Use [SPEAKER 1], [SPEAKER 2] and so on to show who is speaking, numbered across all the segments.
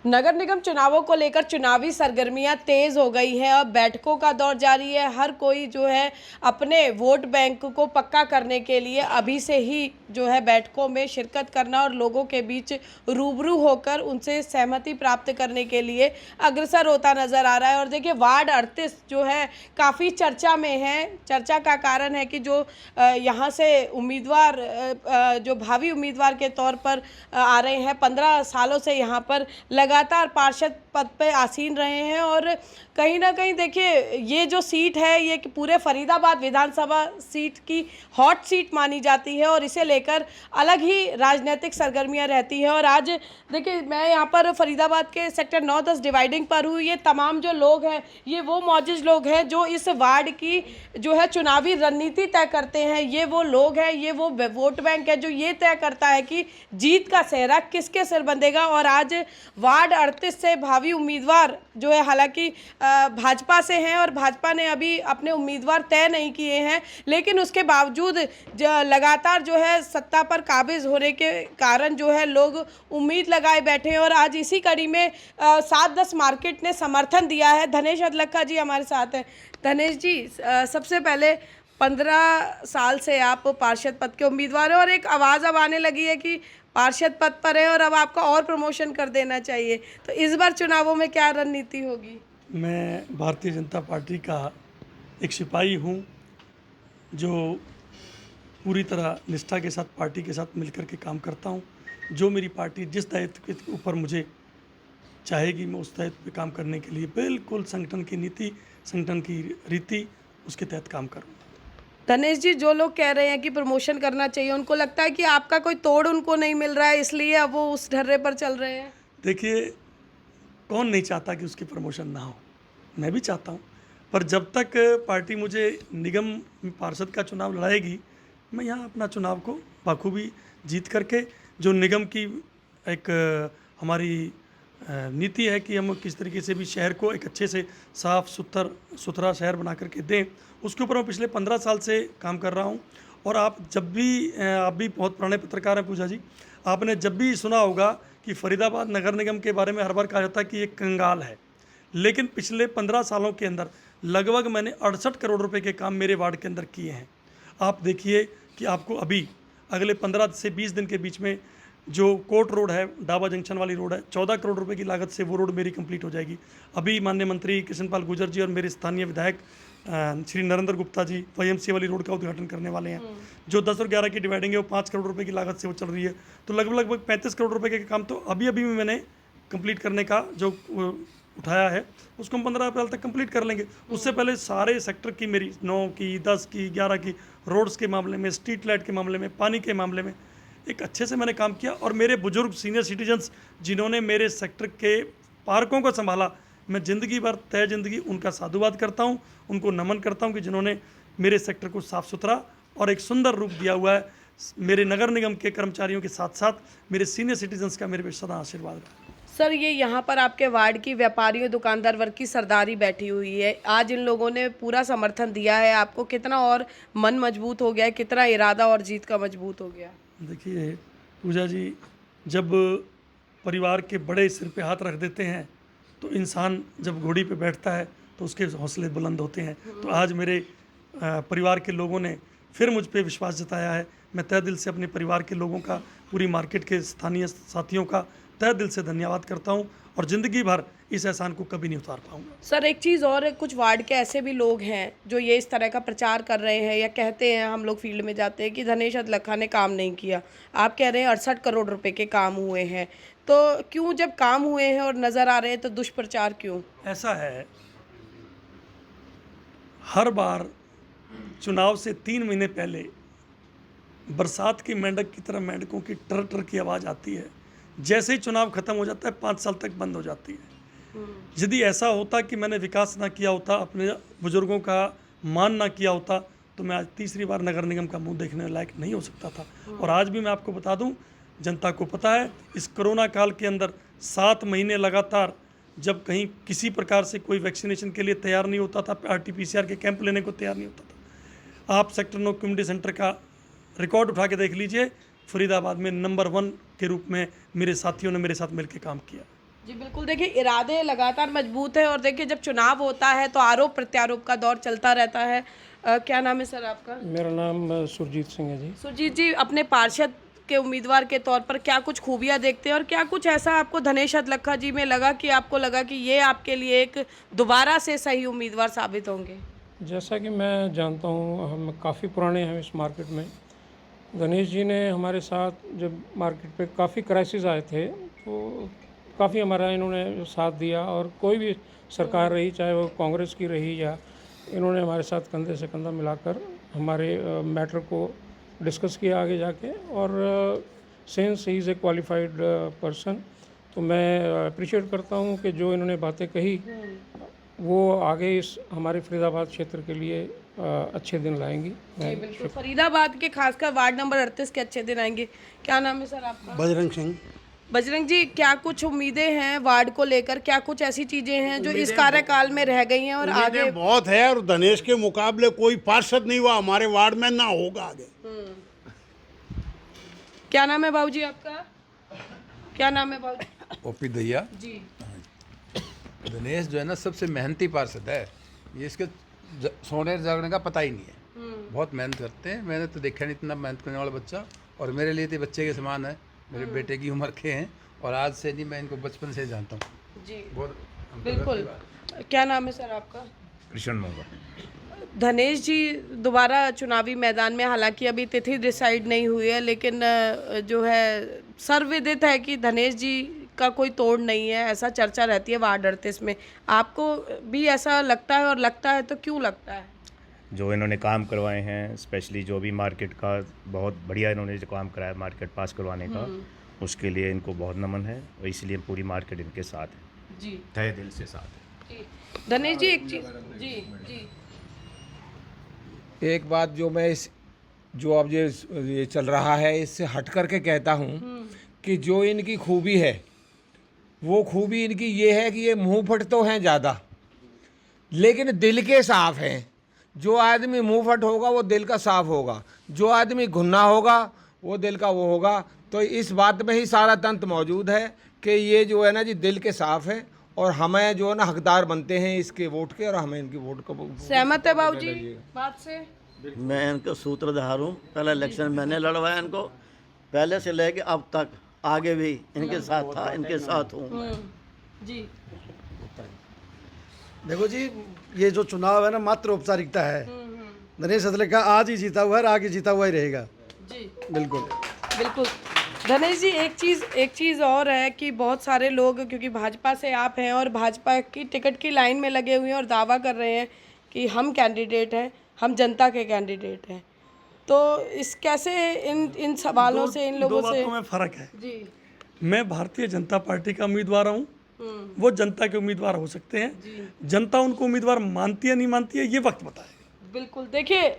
[SPEAKER 1] नगर निगम चुनावों को लेकर चुनावी सरगर्मियां तेज हो गई हैं। अब बैठकों का दौर जारी है। हर कोई जो है अपने वोट बैंक को पक्का करने के लिए अभी से ही जो है बैठकों में शिरकत करना और लोगों के बीच रूबरू होकर उनसे सहमति प्राप्त करने के लिए अग्रसर होता नजर आ रहा है। और देखिए वार्ड 38 जो है काफ़ी चर्चा में है। चर्चा का कारण है कि जो यहाँ से उम्मीदवार जो भावी उम्मीदवार के तौर पर आ रहे हैं, 15 सालों से यहाँ पर लगातार पार्षद पद पे आसीन रहे हैं। और कहीं ना कहीं देखिए ये जो सीट है ये पूरे फरीदाबाद विधानसभा सीट की हॉट सीट मानी जाती है और इसे लेकर अलग ही राजनीतिक सरगर्मियां रहती हैं। और आज देखिए मैं यहाँ पर फरीदाबाद के सेक्टर 9-10 डिवाइडिंग पर हूँ। ये तमाम जो लोग हैं ये वो मौजूद लोग हैं जो इस वार्ड की जो है चुनावी रणनीति तय करते हैं। ये वो लोग हैं, ये वो वोट बैंक है जो ये तय करता है कि जीत का सेहरा किसके सिर बंधेगा। और आज वार्ड 38 से भावी उम्मीदवार जो है हालांकि भाजपा से हैं और भाजपा ने अभी अपने उम्मीदवार तय नहीं किए हैं, लेकिन उसके बावजूद लगातार जो है सत्ता पर काबिज होने के कारण जो है लोग उम्मीद लगाए बैठे हैं। और आज इसी कड़ी में 7-10 मार्केट ने समर्थन दिया है। धनेश अदलक्खा जी हमारे साथ हैं। धनेश जी, सबसे पहले 15 साल से आप पार्षद पद के उम्मीदवार हैं और एक आवाज़ अब आने लगी है कि पार्षद पद पर है और अब आपका और प्रमोशन कर देना चाहिए, तो इस बार चुनावों में क्या रणनीति होगी?
[SPEAKER 2] मैं भारतीय जनता पार्टी का एक सिपाही हूं जो पूरी तरह निष्ठा के साथ पार्टी के साथ मिलकर के काम करता हूं। जो मेरी पार्टी जिस दायित्व के ऊपर मुझे चाहेगी मैं उस दायित्व पे काम करने के लिए बिल्कुल संगठन की नीति, संगठन की रीति उसके तहत काम करूँगा।
[SPEAKER 1] धनेश जी, जो लोग कह रहे हैं कि प्रमोशन करना चाहिए उनको लगता है कि आपका कोई तोड़ उनको नहीं मिल रहा है इसलिए अब वो उस ढर्रे पर चल रहे हैं।
[SPEAKER 2] देखिए, कौन नहीं चाहता कि उसकी प्रमोशन ना हो, मैं भी चाहता हूँ, पर जब तक पार्टी मुझे निगम पार्षद का चुनाव लड़ाएगी मैं यहाँ अपना चुनाव को बखूबी जीत करके जो निगम की एक हमारी नीति है कि हम किस तरीके से भी शहर को एक अच्छे से साफ सुथरा शहर बना करके दें, उसके ऊपर मैं पिछले 15 साल से काम कर रहा हूं। और आप भी बहुत पुराने पत्रकार हैं पूजा जी, आपने जब भी सुना होगा कि फरीदाबाद नगर निगम के बारे में हर बार कहा जाता है कि ये कंगाल है, लेकिन पिछले 15 सालों के अंदर लगभग मैंने 68 करोड़ रुपए के काम मेरे वार्ड के अंदर किए हैं। आप देखिए कि आपको अभी अगले 15 से 20 दिन के बीच में जो कोर्ट रोड है, डाबा जंक्शन वाली रोड है, 14 करोड़ रुपए की लागत से वो रोड मेरी कंप्लीट हो जाएगी। अभी माननीय मंत्री कृष्णपाल गुर्जर जी और मेरे स्थानीय विधायक श्री नरेंद्र गुप्ता जी YMCA वाली रोड का उद्घाटन करने वाले हैं। जो 10 और 11 की डिवाइडिंग है वो 5 करोड़ रुपए की लागत से वो चल रही है, तो लगभग 35 करोड़ रुपए के काम तो अभी मैंने कंप्लीट करने का जो उठाया है उसको हम 15 अप्रैल तक कंप्लीट कर लेंगे। उससे पहले सारे सेक्टर की मेरी 9 की 10 की 11 की रोड्स के मामले में, स्ट्रीट लाइट के मामले में, पानी के मामले में एक अच्छे से मैंने काम किया। और मेरे बुजुर्ग सीनियर सिटीजन्स जिन्होंने मेरे सेक्टर के पार्कों को संभाला, मैं ज़िंदगी भर तय ज़िंदगी उनका साधुवाद करता हूं, उनको नमन करता हूं कि जिन्होंने मेरे सेक्टर को साफ़ सुथरा और एक सुंदर रूप दिया हुआ है। मेरे नगर निगम के कर्मचारियों के साथ साथ मेरे सीनियर सिटीजन्स का मेरे पे सदा आशीर्वाद रहा।
[SPEAKER 1] सर, ये यहाँ पर आपके वार्ड की व्यापारियों दुकानदार वर्ग की सरदारी बैठी हुई है। आज इन लोगों ने पूरा समर्थन दिया है आपको, कितना और मन मजबूत हो गया है, कितना इरादा और जीत का मजबूत हो गया?
[SPEAKER 2] देखिए पूजा जी, जब परिवार के बड़े सिर पे हाथ रख देते हैं तो इंसान जब घोड़ी पे बैठता है तो उसके हौसले बुलंद होते हैं। तो आज मेरे परिवार के लोगों ने फिर मुझ पे विश्वास जताया है। मैं तहे दिल से अपने परिवार के लोगों का, पूरी मार्केट के स्थानीय साथियों का तहे दिल से धन्यवाद करता हूं और ज़िंदगी भर इस एहसान को कभी नहीं उतार पाऊंगा।
[SPEAKER 1] सर, एक चीज़ और है, कुछ वार्ड के ऐसे भी लोग हैं जो ये इस तरह का प्रचार कर रहे हैं या कहते हैं, हम लोग फील्ड में जाते हैं कि धनेश अदलक्खा ने काम नहीं किया। आप कह रहे हैं 68 करोड़ रुपए के काम हुए हैं, तो क्यों जब काम हुए हैं और नज़र आ रहे हैं तो दुष्प्रचार क्यों?
[SPEAKER 2] ऐसा है, हर बार चुनाव से 3 महीने पहले बरसात की मेंढक की तरह मेंढकों की टर टर की आवाज़ आती है, जैसे ही चुनाव खत्म हो जाता है 5 साल तक बंद हो जाती है। यदि ऐसा होता कि मैंने विकास ना किया होता, अपने बुजुर्गों का मान ना किया होता, तो मैं आज तीसरी बार नगर निगम का मुंह देखने लायक नहीं हो सकता था। और आज भी मैं आपको बता दूं, जनता को पता है, इस कोरोना काल के अंदर 7 महीने लगातार जब कहीं किसी प्रकार से कोई वैक्सीनेशन के लिए तैयार नहीं होता था, RT-PCR के कैंप लेने को तैयार नहीं होता था, आप सेक्टर 9 कम्युनिटी सेंटर का रिकॉर्ड उठा के देख लीजिए, फरीदाबाद में नंबर 1 के रूप में मेरे साथियों ने मेरे साथ मिलकर काम किया।
[SPEAKER 1] जी बिल्कुल, देखिए इरादे लगातार मजबूत है और देखिए जब चुनाव होता है तो आरोप प्रत्यारोप का दौर चलता रहता है। क्या नाम है सर आपका?
[SPEAKER 3] मेरा नाम सुरजीत सिंह है जी।
[SPEAKER 1] सुरजीत जी, अपने पार्षद के उम्मीदवार के तौर पर क्या कुछ खूबियां देखते हैं और क्या कुछ ऐसा आपको धनेश अदलखा जी में लगा कि आपको लगा कि ये आपके लिए एक दोबारा से सही उम्मीदवार साबित होंगे?
[SPEAKER 3] जैसा कि मैं जानता हूँ, हम काफ़ी पुराने हैं इस मार्केट में। गणेश जी ने हमारे साथ जब मार्केट पे काफ़ी क्राइसिस आए थे तो काफ़ी हमारा इन्होंने साथ दिया, और कोई भी सरकार रही, चाहे वो कांग्रेस की रही, या इन्होंने हमारे साथ कंधे से कंधा मिलाकर हमारे मैटर को डिस्कस किया आगे जाके। और since he is a qualified person, तो मैं अप्रिशिएट करता हूँ कि जो इन्होंने बातें कही वो आगे इस हमारे फरीदाबाद क्षेत्र के लिए अच्छे दिन लाएंगी।
[SPEAKER 1] जी बिल्कुल, फरीदाबाद के खासकर वार्ड नंबर 38 के अच्छे दिन आएंगे। क्या नाम है सर आपका?
[SPEAKER 4] बजरंग सिंह।
[SPEAKER 1] बजरंग जी, क्या कुछ उम्मीदें हैं वार्ड को लेकर? क्या कुछ ऐसी चीजें हैं जो इस कार्यकाल में रह गई हैं और आगे?
[SPEAKER 4] बहुत है, और धनेश के मुकाबले कोई पार्षद नहीं हुआ हमारे वार्ड में, ना होगा आगे।
[SPEAKER 1] क्या नाम है बाबूजी आपका? क्या नाम है बाबूजी?
[SPEAKER 5] ओपी दैया
[SPEAKER 1] जी।
[SPEAKER 5] दिनेश जो है ना सबसे मेहनती पार्षद है। ये इसके सोने जागने का पता ही नहीं है। बहुत मेहनत करते हैं। मैंने तो देखा नहीं इतना मेहनत करने वाला बच्चा, और मेरे लिए तो बच्चे के समान है। मेरे बेटे की उम्र के हैं, और आज से नहीं, मैं इनको बचपन से जानता हूँ।
[SPEAKER 1] जी
[SPEAKER 5] बहुत
[SPEAKER 1] बिल्कुल। क्या नाम है सर आपका?
[SPEAKER 6] कृष्ण मोगा।
[SPEAKER 1] धनेश जी दोबारा चुनावी मैदान में, हालांकि अभी तिथि डिसाइड नहीं हुई है, लेकिन जो है सर्वविदित है कि धनेश जी का कोई तोड़ नहीं है, ऐसा चर्चा रहती है वार्ड 38 में। आपको भी ऐसा लगता है, और लगता है तो क्यों लगता है?
[SPEAKER 6] जो इन्होंने काम करवाए हैं, स्पेशली जो भी मार्केट का बहुत बढ़िया इन्होंने जो काम कराया मार्केट पास करवाने का, उसके लिए इनको बहुत नमन है, और इसलिए पूरी मार्केट इनके साथ है
[SPEAKER 1] जी,
[SPEAKER 6] तहे दिल से साथ है।
[SPEAKER 1] जी धनेश जी, एक चीज जी जी
[SPEAKER 7] एक बात जो मैं इस जो अब ये चल रहा है इससे हट करके कहता हूँ कि जो इनकी खूबी है, वो खूबी इनकी ये है कि ये मुंह फट तो हैं ज़्यादा, लेकिन दिल के साफ़ हैं। जो आदमी मुंह फट होगा वो दिल का साफ़ होगा, जो आदमी घुन्ना होगा वो दिल का वो होगा। तो इस बात में ही सारा तंत्र मौजूद है कि ये जो है ना जी दिल के साफ़ है, और हमें जो है ना हकदार बनते हैं इसके वोट के, और हमें इनकी वोट का।
[SPEAKER 1] सहमत है बाबूजी बात से?
[SPEAKER 8] मैं इनका सूत्रधार हूँ। पहला इलेक्शन मैंने लड़वाया इनको, पहले से लेके अब तक, आगे भी इनके साथ था, इनके साथ हूँ।
[SPEAKER 1] जी
[SPEAKER 9] देखो जी, ये जो चुनाव है ना मात्र औपचारिकता है। धनेश अदलखा आज ही जीता हुआ है, आगे जीता हुआ ही रहेगा।
[SPEAKER 1] जी
[SPEAKER 9] बिल्कुल
[SPEAKER 1] बिल्कुल। धनेश जी, एक चीज़ और है कि बहुत सारे लोग, क्योंकि भाजपा से आप हैं और भाजपा की टिकट की लाइन में लगे हुए हैं और दावा कर रहे हैं कि हम कैंडिडेट हैं, हम जनता के कैंडिडेट हैं, तो इस कैसे इन सवालों से, इन लोगों
[SPEAKER 2] दो
[SPEAKER 1] से?
[SPEAKER 2] बातों में फ़र्क है।
[SPEAKER 1] जी।
[SPEAKER 2] मैं भारतीय जनता पार्टी का उम्मीदवार हूँ, वो जनता के उम्मीदवार हो सकते हैं। जनता उनको उम्मीदवार मानती है नहीं मानती है, ये वक्त बताएगा।
[SPEAKER 1] बिल्कुल, देखिए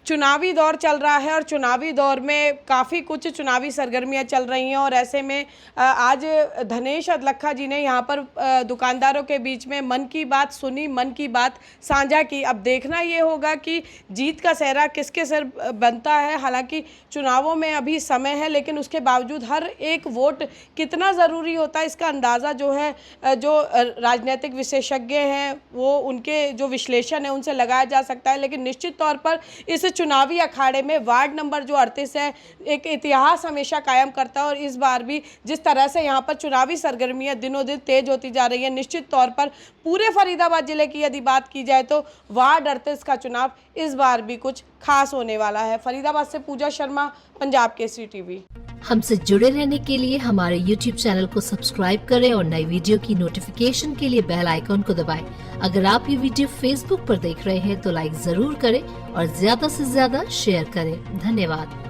[SPEAKER 1] चुनावी दौर चल रहा है और चुनावी दौर में काफ़ी कुछ चुनावी सरगर्मियां चल रही हैं, और ऐसे में आज धनेश अदलखा जी ने यहाँ पर दुकानदारों के बीच में मन की बात सुनी, मन की बात साझा की। अब देखना ये होगा कि जीत का सेहरा किसके सर बनता है। हालांकि चुनावों में अभी समय है, लेकिन उसके बावजूद हर एक वोट कितना ज़रूरी होता है इसका अंदाज़ा जो है, जो राजनीतिक विशेषज्ञ हैं वो उनके जो विश्लेषण है उनसे लगाया जा सकता है। लेकिन निश्चित तौर पर इस चुनावी अखाड़े में वार्ड नंबर जो 38 है एक इतिहास हमेशा कायम करता है, और इस बार भी जिस तरह से यहाँ पर चुनावी सरगर्मियां दिनों दिन तेज होती जा रही है, निश्चित तौर पर पूरे फरीदाबाद जिले की यदि बात की जाए तो वार्ड 38 का चुनाव इस बार भी कुछ खास होने वाला है। फरीदाबाद से पूजा शर्मा, पंजाब केसरी टीवी।
[SPEAKER 10] हमसे जुड़े रहने के लिए हमारे YouTube चैनल को सब्सक्राइब करें और नई वीडियो की नोटिफिकेशन के लिए बेल आइकॉन को दबाएं। अगर आप ये वीडियो Facebook पर देख रहे हैं तो लाइक जरूर करें और ज्यादा से ज्यादा शेयर करें। धन्यवाद।